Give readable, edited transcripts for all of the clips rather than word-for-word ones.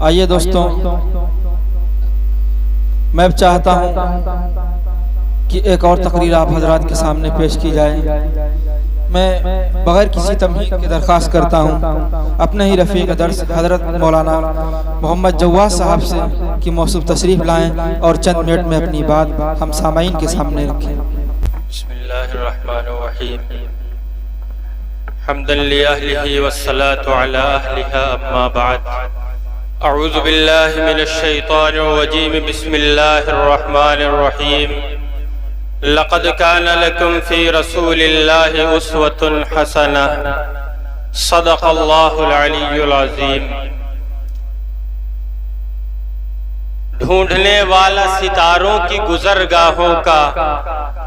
آئیے دوستوں، میں اب چاہتا ہوں کہ ایک اور تقریر آپ حضرات کے سامنے پیش کی جائے۔ میں بغیر کسی تمہید کی درخواست کرتا ہوں اپنے ہی رفیق درس حضرت مولانا محمد جواز صاحب سے کہ موصوف تشریف لائیں اور چند منٹ میں اپنی بات ہم سامعین کے سامنے رکھیں۔ بسم اللہ الرحمن الرحیم، حمدا لأہلہ والصلاة علی اہلہ، اما بعد، اعوذ باللہ من الشیطان الرجیم، بسم اللہ الرحمن الرحیم، لقد کان لکم فی رسول اللہ اسوۃ حسنہ، صدق اللہ العلی العظیم۔ ڈھونڈنے والا ستاروں کی گزرگاہوں کا،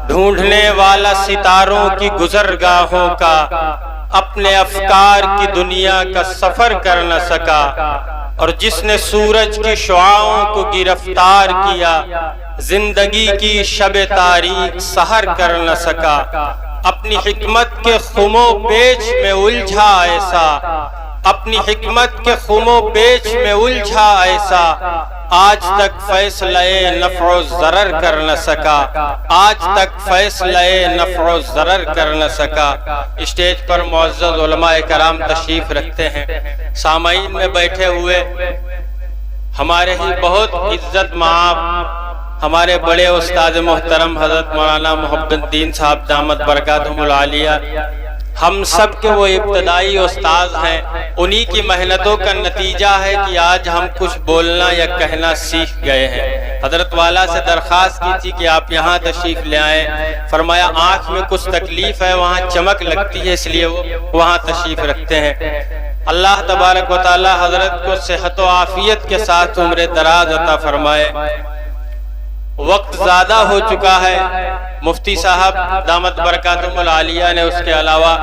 ڈھونڈنے والا ستاروں کی گزرگاہوں کا، اپنے افکار کی دنیا کا سفر کر نہ سکا، اور جس نے سورج کی شعاعوں کو گرفتار کیا، زندگی کی شب تاریک سحر کر نہ سکا، اپنی حکمت کے خم و پیچ میں الجھا ایسا، اپنی حکمت کے خم و پیچ میں الجھا ایسا، آج تک فیصلہ نفع و ضرر کر نہ سکا، آج تک فیصلہ نفع و ضرر کر نہ سکا۔ اسٹیج پر معزز علماء کرام تشریف رکھتے ہیں، سامعین میں بیٹھے ہوئے ہمارے ہی بہت عزت مآب ہمارے بڑے استاد محترم حضرت مولانا محب الدین صاحب دامت برکاتہم العالیہ، ہم سب کے وہ ابتدائی استاد ہیں، انہی کی محنتوں کا نتیجہ ہے کہ آج ہم کچھ بولنا یا کہنا سیکھ گئے ہیں۔ حضرت والا سے درخواست کی تھی کہ آپ یہاں تشریف لے آئیں، فرمایا آنکھ میں کچھ تکلیف ہے، وہاں چمک لگتی ہے، اس لیے وہ وہاں تشریف رکھتے ہیں۔ اللہ تبارک و تعالی حضرت کو صحت و عافیت کے ساتھ عمر دراز عطا فرمائے۔ وقت زیادہ ہو چکا ہے، مفتی صاحب دامت برکاتہم العالیہ نے، اس کے علاوہ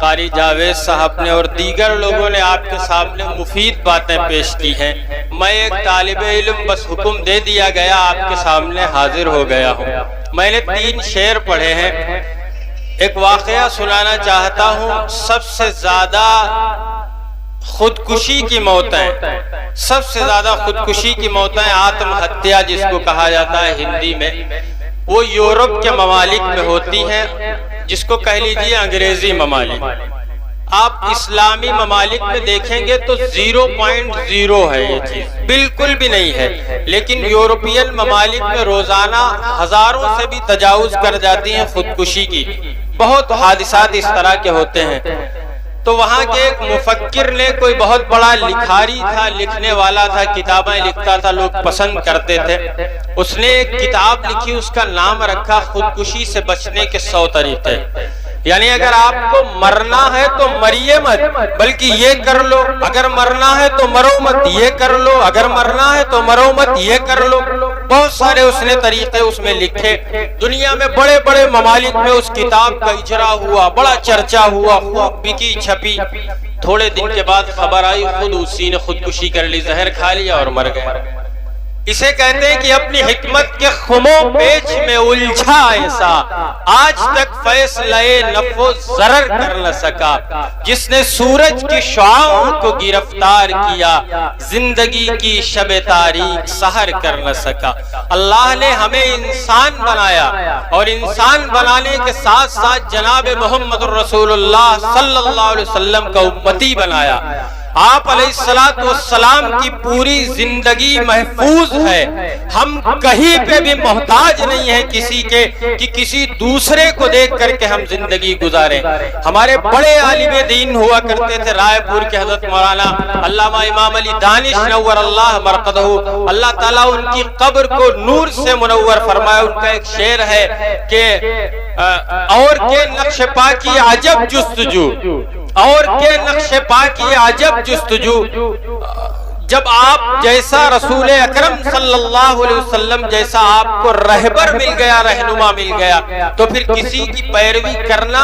قاری جاوید صاحب نے اور دیگر لوگوں نے آپ کے سامنے مفید باتیں پیش کی ہیں۔ میں ایک طالب علم بس حکم دے دیا گیا، آپ کے سامنے حاضر ہو گیا ہوں۔ میں نے 3 شعر پڑھے ہیں، ایک واقعہ سنانا چاہتا ہوں۔ سب سے زیادہ خودکشی کی موتیں، سب سے زیادہ خودکشی کی موتیں، آتم ہتیا جس کو کہا جاتا ہے ہندی میں، وہ یورپ کے ممالک میں ہوتی ہیں، جس کو کہہ لیجیے انگریزی ممالک۔ آپ اسلامی ممالک میں دیکھیں گے تو 0.0 ہے، یہ چیز بالکل بھی نہیں ہے، لیکن یورپین ممالک میں روزانہ ہزاروں سے بھی تجاوز کر جاتی ہیں خودکشی کی، بہت حادثات اس طرح کے ہوتے ہیں۔ تو وہاں کے ایک مفکر نے، کوئی بہت بڑا لکھاری تھا، لکھنے والا تھا، کتابیں لکھتا تھا، لوگ پسند کرتے تھے، اس نے ایک کتاب لکھی، اس کا نام رکھا خودکشی سے بچنے کے 100 طریقے۔ یعنی اگر آپ کو مرنا ہے تو مریے مت، بلکہ یہ کر لو، اگر مرنا ہے تو مرو مت، یہ کر لو، اگر مرنا ہے تو مرو مت، یہ کر لو۔ بہت سارے اس نے طریقے اس میں لکھے، دنیا میں بڑے بڑے ممالک میں اس کتاب کا اجرا ہوا، بڑا چرچا ہوا، خوب بکی چھپی۔ تھوڑے دن کے بعد خبر آئی خود اسی نے خودکشی کر لی، زہر کھا لیا اور مر گیا۔ اسے کہتے ہیں کہ اپنی حکمت کے خم و پیچ میں الجھا ایسا، آج تک فیصلہ نفع و ضرر کر نہ سکا، جس نے سورج کی شعاعوں کو گرفتار کیا، زندگی کی شب تاریک سحر کر نہ سکا۔ اللہ نے ہمیں انسان بنایا، اور انسان بنانے کے ساتھ ساتھ جناب محمد رسول اللہ صلی اللہ علیہ وسلم کا امتی بنایا۔ آپ علیہ السلام کی پوری زندگی محفوظ ہے، ہم کہیں پہ بھی محتاج نہیں ہیں کسی کے کہ کسی دوسرے کو دیکھ کر کے ہم زندگی گزاریں۔ ہمارے بڑے عالم دین ہوا کرتے تھے رائے پور کے حضرت مولانا علامہ امام علی دانش نور اللہ مرقدہ، اللہ تعالیٰ ان کی قبر کو نور سے منور فرمائے۔ ان کا ایک شعر ہے کہ اور کے نقش پا کی عجب جستجو، اور کے نقش پا کی عجب جستجو، جب آپ جیسا رسول اکرم صلی اللہ علیہ وسلم جیسا آپ کو رہبر مل گیا، رہنما مل گیا، تو پھر کسی کی پیروی کرنا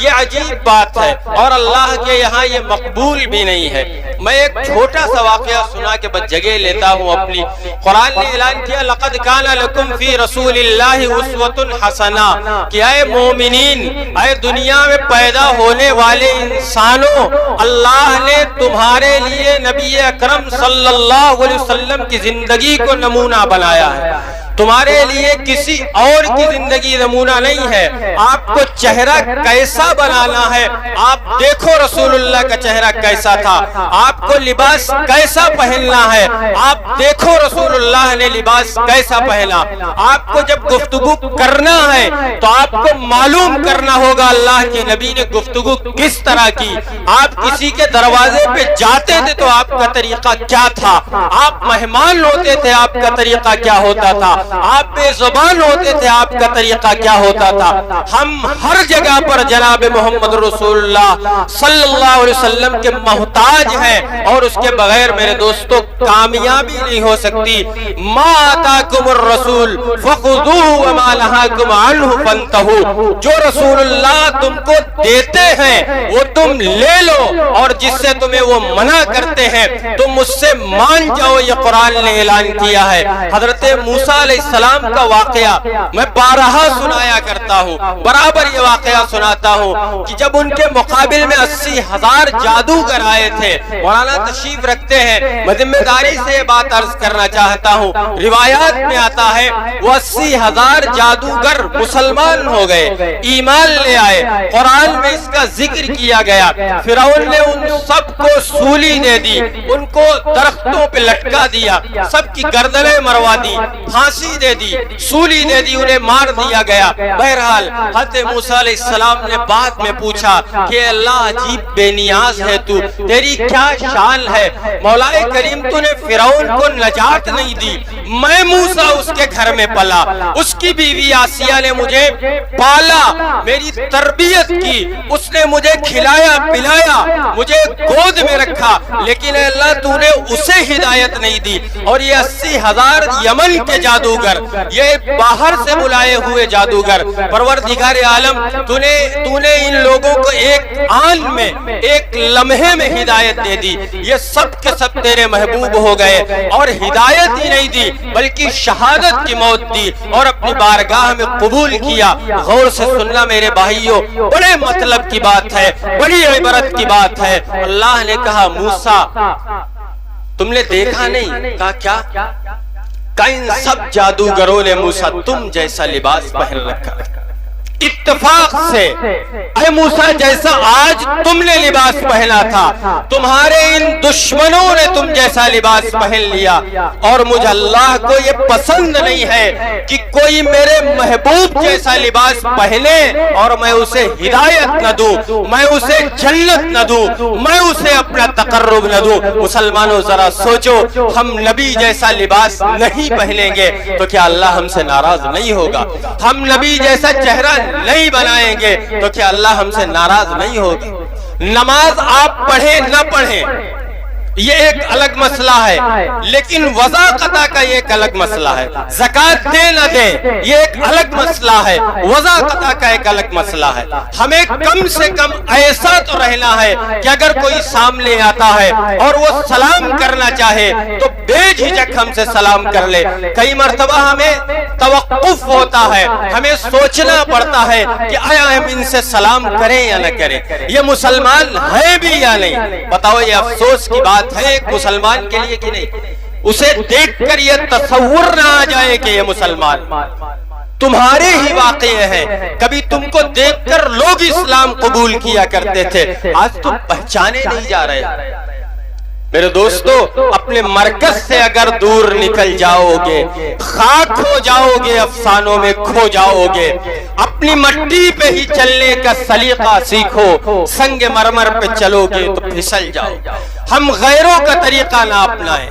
یہ عجیب بات ہے، اور اللہ کے یہاں یہ مقبول بھی نہیں ہے۔ میں ایک چھوٹا سا واقعہ سنا کے بس جگہ لیتا ہوں اپنی۔ قرآن نے اعلان کیا لقد کان لکم فی رسول اللہ اسوۃ حسنہ، کہ اے مومنین، اے دنیا میں پیدا ہونے والے انسانوں، اللہ نے تمہارے لیے نبی اکرم صلی اللہ علیہ وسلم کی زندگی کو نمونہ بنایا ہے. تمہارے لیے کسی اور کی زندگی نمونہ نہیں ہے. آپ کو چہرہ کیسا بنانا ہے آپ دیکھو رسول اللہ کا چہرہ کیسا تھا. آپ کو لباس کیسا پہننا ہے آپ دیکھو رسول اللہ نے لباس کیسا پہنا. آپ کو جب گفتگو کرنا ہے تو آپ کو معلوم کرنا ہوگا اللہ کے نبی نے گفتگو کس طرح کی. آپ کسی کے دروازے پہ جاتے تھے تو آپ کا طریقہ کیا تھا. آپ مہمان ہوتے تھے آپ کا طریقہ کیا ہوتا تھا. آپ بے زبان ہوتے تھے آپ کا طریقہ کیا ہوتا تھا. ہم ہر جگہ پر جناب محمد رسول اللہ صلی اللہ علیہ وسلم کے محتاج ہیں اور اس کے بغیر میرے دوستو کامیابی نہیں ہو سکتی. ما آتاکم الرسول فخذوہ وما نہاکم عنہ فانتہوا. جو رسول اللہ تم کو دیتے ہیں وہ تم لے لو اور جس سے تمہیں وہ منع کرتے ہیں تم اس سے مان جاؤ. یہ قرآن نے اعلان کیا ہے. حضرت موسیٰ علیہ السلام کا واقعہ میں بارہا سنایا کرتا ہوں, برابر یہ واقعہ سناتا ہوں کہ جب ان کے مقابل میں 80,000 جادوگر آئے تھے. مولانا تشریف رکھتے ہیں, میں ذمہ داری سے یہ بات عرض کرنا چاہتا ہوں. روایات میں آتا ہے وہ 80,000 جادوگر مسلمان ہو گئے, ایمان لے آئے. قرآن میں اس کا ذکر کیا گیا. فرعون نے ان سب کو سولی دے دی, ان کو درختوں پہ لٹکا دیا, سب کی گردنیں مروا دی, پھانسی دے دی, سولی دے دی, انہیں مار دیا گیا. بہرحال حضرت موسیٰ علیہ السلام نے بعد میں پوچھا کہ اللہ عجیب بے نیاز ہے تو, تیری کیا شان ہے. مولا کریم تو نے فرعون کو نجات نہیں دی, میں موسیٰ اس کے گھر میں پلا, اس کی بیوی آسیہ نے مجھے پالا, میری تربیت کی, اس نے مجھے کھلایا پلایا, مجھے گود میں رکھا, لیکن اے اللہ تو نے اسے ہدایت نہیں دی. اور یہ 80,000 یمن کے جادوگر, یہ باہر سے بلائے ہوئے جادوگر, پروردگار عالم تو نے ان لوگوں کو ایک آن میں ایک لمحے میں ہدایت دے دی. یہ سب کے سب تیرے محبوب ہو گئے اور ہدایت ہی نہیں دی بلکہ شہادت کی موت دی اور اپنی بارگاہ میں قبول کیا. غور سے سننا میرے بھائیوں, بڑے مطلب کی بات ہے, بڑی عبرت کی بات ہے. اللہ نے کہا موسیٰ تم نے دیکھا نہیں؟ کہا کیا؟ ان سب جادوگروں نے موسیٰ تم جیسا لباس پہن رکھا, اتفاق سے اے موسیٰ جیسا آج تم نے لباس پہنا تھا تمہارے ان دشمنوں نے تم جیسا لباس پہن لیا. اور مجھے اللہ کو یہ پسند نہیں ہے کہ کوئی میرے محبوب جیسا لباس پہنے اور میں اسے ہدایت نہ دوں, میں اسے جنت نہ دوں, میں اسے اپنا تقرب نہ دوں. مسلمانوں ذرا سوچو, ہم نبی جیسا لباس نہیں پہنیں گے تو کیا اللہ ہم سے ناراض نہیں ہوگا؟ ہم نبی جیسا چہرہ نہیں بنائیں گے تو کیا اللہ ہم سے ناراض نہیں ہوگا؟ نماز آپ پڑھیں نہ پڑھیں یہ ایک الگ مسئلہ ہے, لیکن وضع قطع کا یہ ایک الگ مسئلہ ہے. زکوٰۃ دیں نہ دیں یہ ایک الگ مسئلہ ہے, وضع قطع کا ایک الگ مسئلہ ہے. ہمیں کم سے کم ایسا تو رہنا ہے کہ اگر کوئی سامنے آتا ہے اور وہ سلام کرنا چاہے تو بے جھجک ہم سے سلام کر لے. کئی مرتبہ ہمیں توقف ہوتا ہے, ہمیں سوچنا پڑتا ہے کہ آیا ہم ان سے سلام کریں یا نہ کریں, یہ مسلمان ہے بھی یا نہیں. بتاؤ یہ افسوس کی بات ہے ایک مسلمان کے لیے کہ نہیں؟ اسے دیکھ کر یہ تصور نہ آ جائے کہ یہ مسلمان تمہارے ہی واقعے ہیں. کبھی تم کو دیکھ کر لوگ اسلام قبول کیا کرتے تھے, آج تم پہچانے نہیں جا رہے. میرے دوستو اپنے مرکز سے اگر دور نکل جاؤ گے, خاک ہو جاؤ گے, افسانوں میں کھو جاؤ گے, اپنی مٹی پہ ہی چلنے کا سلیقہ سیکھو, سنگ مرمر پہ چلو گے تو پھسل جاؤ. ہم غیروں کا طریقہ نہ اپنائیں,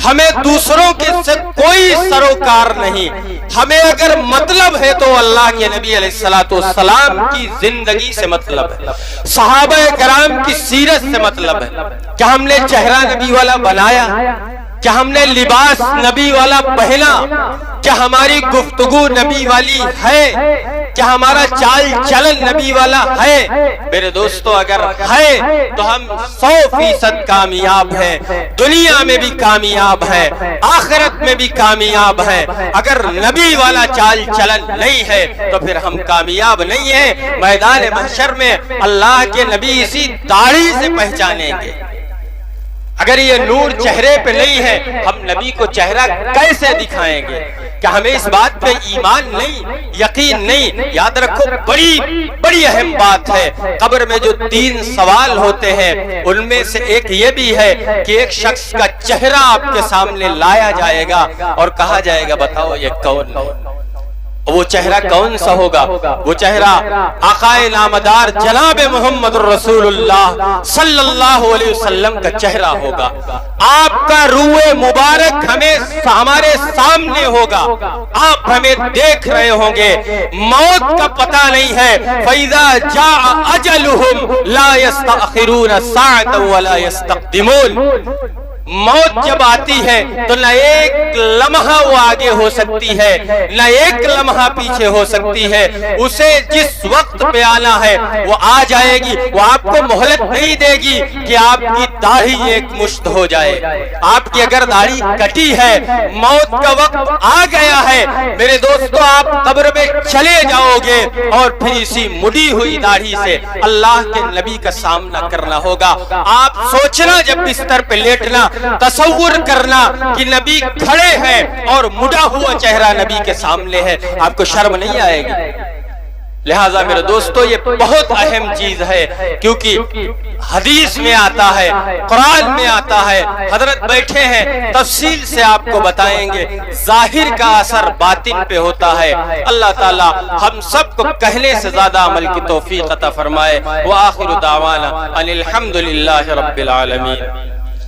ہمیں دوسروں کے سے کوئی سروکار نہیں. ہمیں اگر مطلب ہے تو اللہ کے نبی علیہ السلام کی زندگی سے مطلب ہے, صحابہ کرام کی سیرت سے مطلب ہے. کیا ہم نے چہرہ نبی والا بنایا؟ کیا ہم نے لباس نبی والا پہنا؟ کیا ہماری گفتگو نبی والی ہے؟ کیا ہمارا چال چلن نبی والا ہے؟ میرے دوستو اگر ہے تو ہم 100% کامیاب ہیں, دنیا میں بھی کامیاب ہے, آخرت میں بھی کامیاب ہے. اگر نبی والا چال چلن نہیں ہے تو پھر ہم کامیاب نہیں ہیں. میدان محشر میں اللہ کے نبی اسی داڑھی سے پہچانیں گے. اگر یہ نور چہرے پہ نہیں ہے ہم نبی کو چہرہ کیسے دکھائیں گے؟ کیا ہمیں اس بات پہ ایمان نہیں، یقین نہیں؟ یاد رکھو بڑی اہم بات ہے، قبر میں جو 3 سوال ہوتے ہیں ان میں سے ایک یہ بھی ہے کہ ایک شخص کا چہرہ آپ کے سامنے لایا جائے گا اور کہا جائے گا بتاؤ یہ کون ہے؟ وہ چہرہ کون سا ہوگا؟ وہ چہرہ آقائے نامدار جناب محمد رسول اللہ صلی اللہ علیہ وسلم کا چہرہ ہوگا۔ آپ کا روح مبارک ہمارے سامنے ہوگا، آپ ہمیں دیکھ رہے ہوں گے، موت کا پتہ نہیں ہے۔ فَإِذَا جَاءَ أَجَلُهُمْ لَا يَسْتَأْخِرُونَ سَاعَةً وَلَا يَسْتَقْدِمُونَ۔ موت جب آتی ہے تو نہ ایک لمحہ وہ آگے ہو سکتی ہے نہ ایک لمحہ پیچھے ہو سکتی ہے، اسے جس وقت پہ آنا ہے وہ آ جائے گی، وہ آپ کو مہلت نہیں دے گی کہ آپ کی داڑھی ایک مشت ہو جائے۔ آپ کی اگر داڑھی کٹی ہے، موت کا وقت آ گیا ہے میرے دوستو، آپ قبر میں چلے جاؤ گے اور پھر اسی مڑی ہوئی داڑھی سے اللہ کے نبی کا سامنا کرنا ہوگا۔ آپ سوچنا جب بستر پہ لیٹنا، تصور کرنا کہ نبی کھڑے ہیں اور مڑا ہوا چہرہ نبی کے سامنے ہے، آپ کو شرم نہیں آئے گی؟ لہٰذا میرے دوستو یہ بہت اہم چیز ہے، کیونکہ حدیث میں آتا ہے، قرآن میں آتا ہے، حضرت بیٹھے ہیں تفصیل سے آپ کو بتائیں گے، ظاہر کا اثر باطن پہ ہوتا ہے۔ اللہ تعالی ہم سب کو کہنے سے زیادہ عمل کی توفیق عطا فرمائے۔ وآخر دعوانا ان الحمد للہ رب العالمین۔